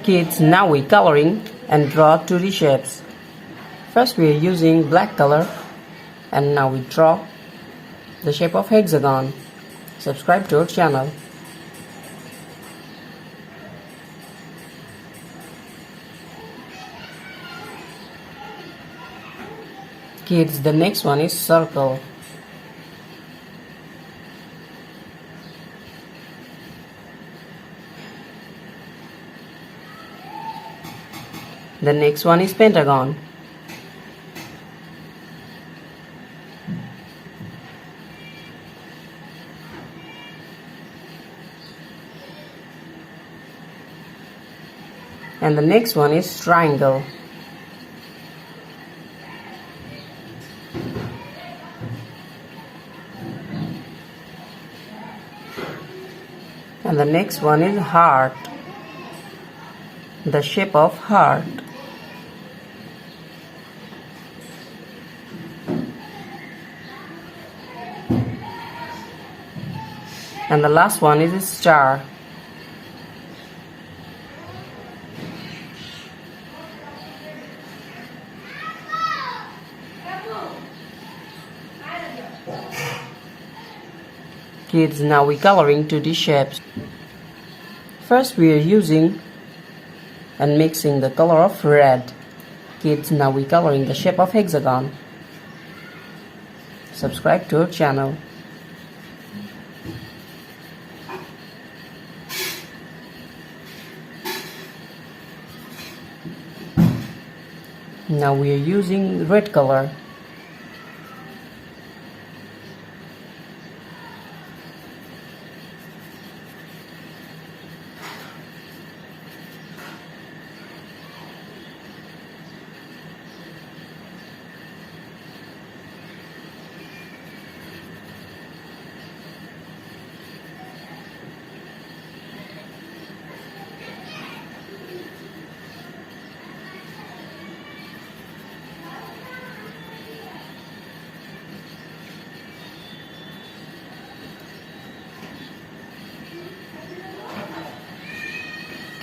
Kids, now we coloring and draw 2D shapes. First we are using black color and now we draw the shape of hexagon. Subscribe to our channel. Kids, the next one is circle. The next one is pentagon. And the next one is triangle. And the next one is heart. The shape of heart. And the last one is a star. Kids, now we coloring 2D shapes. First we are using and mixing the color of red. Kids, now we coloring the shape of hexagon. Subscribe to our channel. Now we are using red color.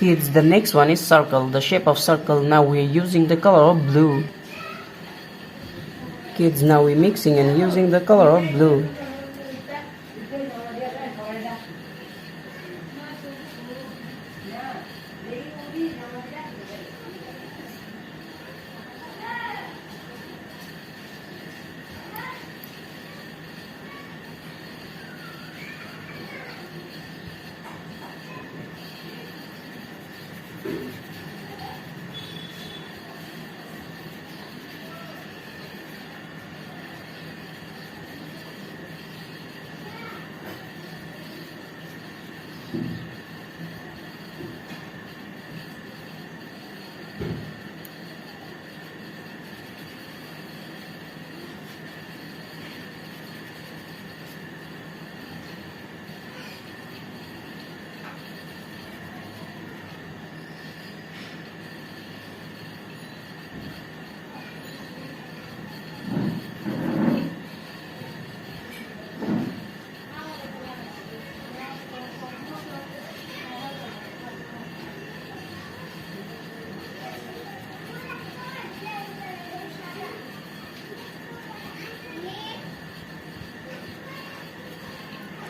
Kids, the next one is circle. The shape of circle. Now we are using the color of blue. Kids, now we are mixing and using the color of blue.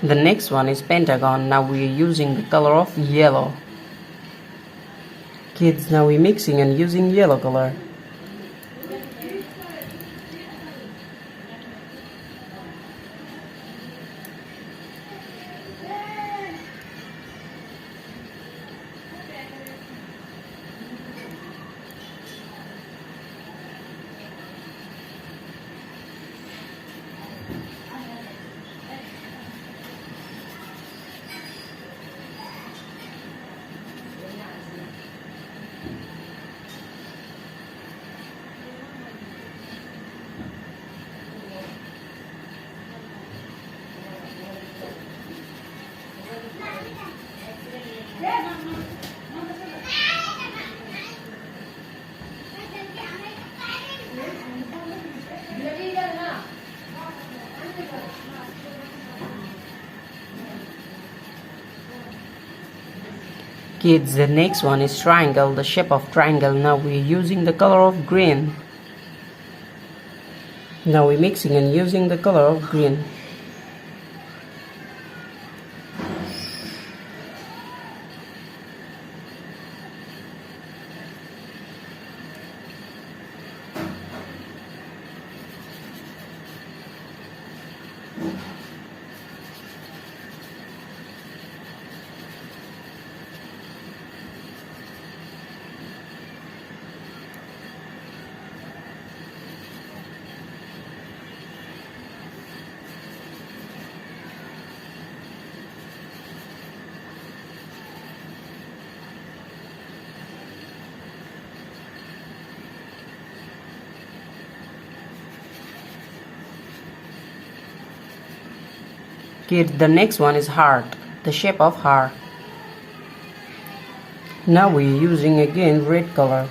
The next one is pentagon. Now we are using the color of yellow. Kids, now we are mixing and using yellow color. Kids, the next one is triangle, the shape of triangle. Now we're using the color of green. Now we're mixing and using the color of green. Kids, the next one is heart, the shape of heart. Now we're using again red color.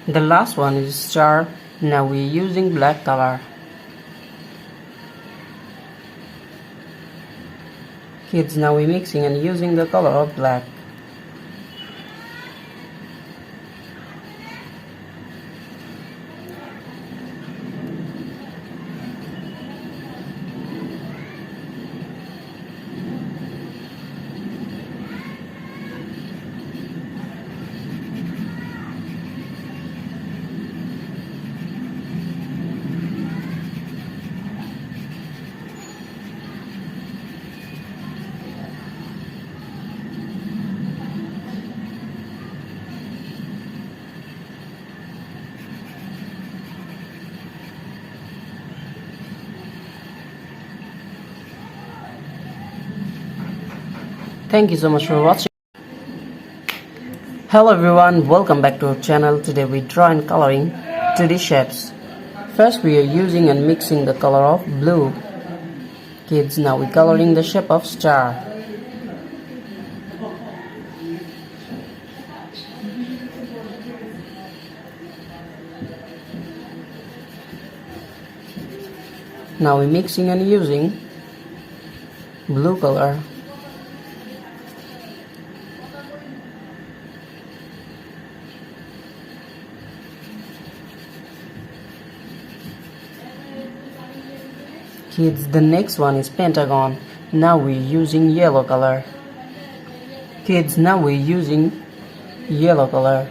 The last one is star. Now we're using black color. Kids, now we're mixing and using the color of black. Thank you so much for watching. Hello everyone, welcome back to our channel. Today we draw and coloring 2D shapes. First we are using and mixing the color of blue. Kids, now we're coloring the shape of star. Now we're mixing and using blue color. Kids, the next one is pentagon. Now we're using yellow color. Kids, now we're using yellow color.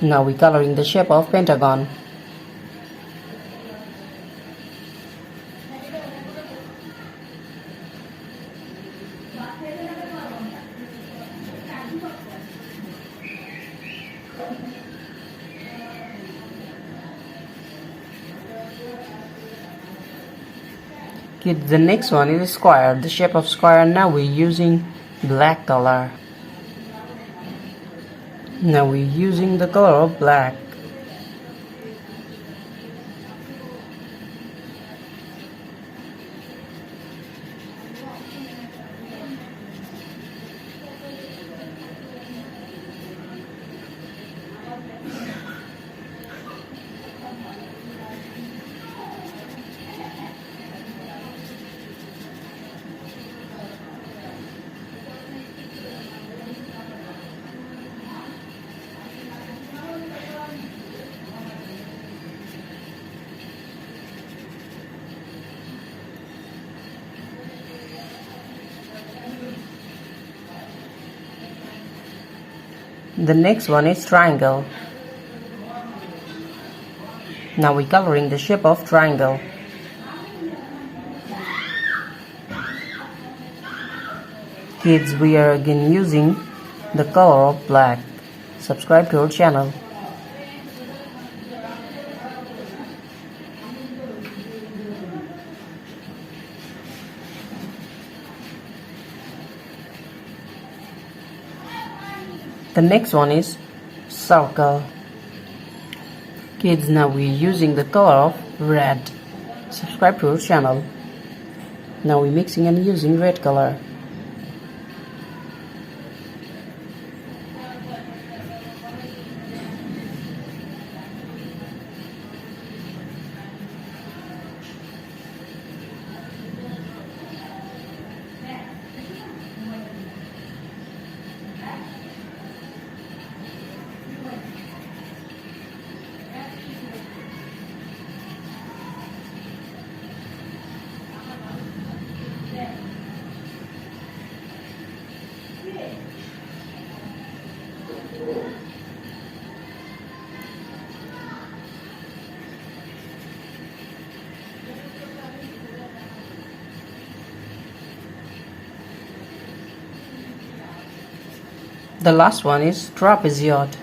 Now we're coloring the shape of pentagon. Kids, the next one is square, the shape of square. Now we're using black color. Now we're using the color of black. The next one is triangle. Now we're coloring the shape of triangle. Kids, we are again using the color of black. Subscribe to our channel. The next one is circle. Kids, now we're using the color of red. Subscribe to our channel. Now we're mixing and using red color. The last one is trapezoid.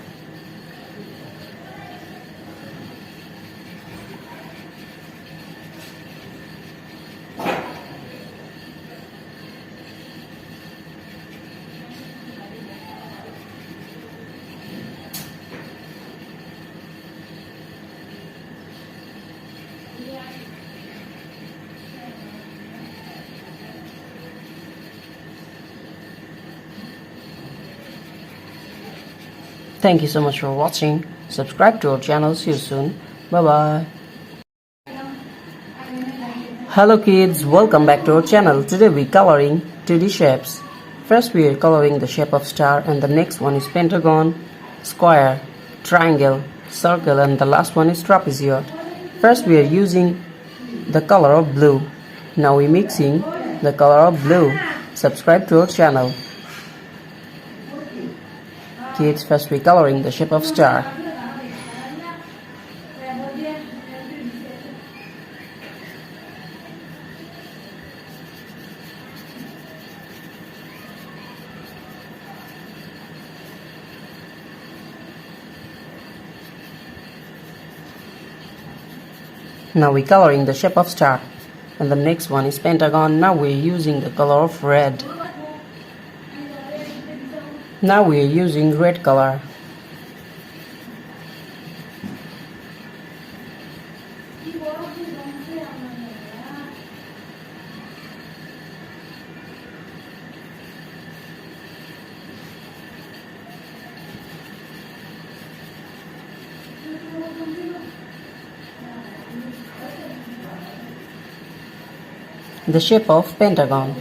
Thank you so much for watching. Subscribe to our channel. See you soon. Bye bye. Hello kids, welcome back to our channel. Today we are coloring 2D shapes. First we are coloring the shape of star, and the next one is pentagon, square, triangle, circle, and the last one is trapezoid. First we are using the color of blue. Now we're mixing the color of blue. Subscribe to our channel. Kids, first we're coloring the shape of star. Now we're coloring the shape of star. And the next one is pentagon. Now we're using the color of red. Now we are using red color. The shape of pentagon.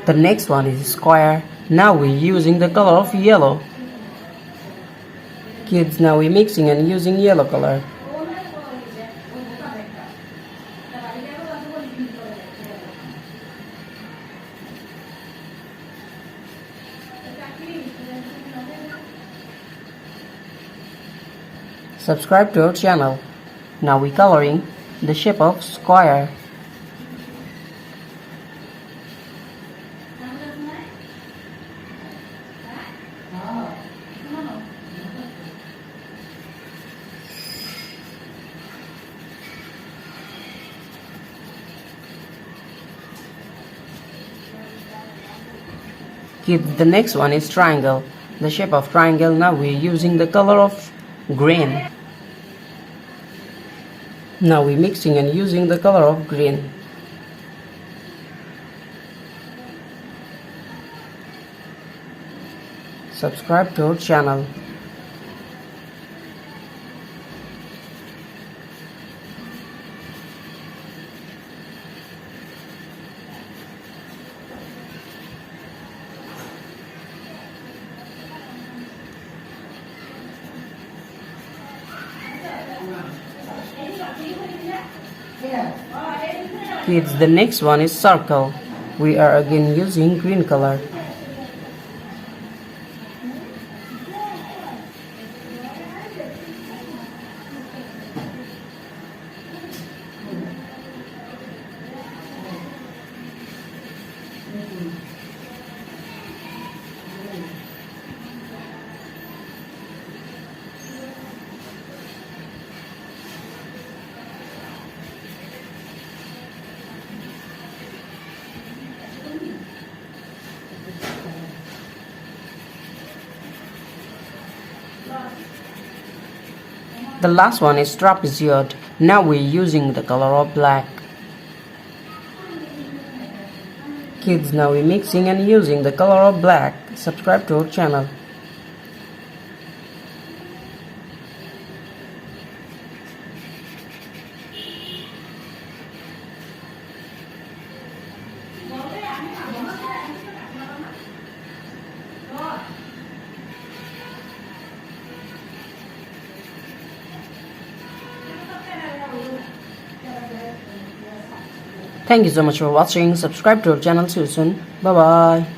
The next one is square. Now we're using the color of yellow. Kids, now we're mixing and using yellow color. Subscribe to our channel. Now we're coloring the shape of square. The next one is triangle. The shape of triangle. Now we're using the color of green. Now we're mixing and using the color of green. Subscribe to our channel. Kids, the next one is circle. We are again using green color. The last one is trapezoid. Now we're using the color of black. Kids, now we're mixing and using the color of black. Subscribe to our channel. Thank you so much for watching. Subscribe to our channel. See you soon. Bye bye.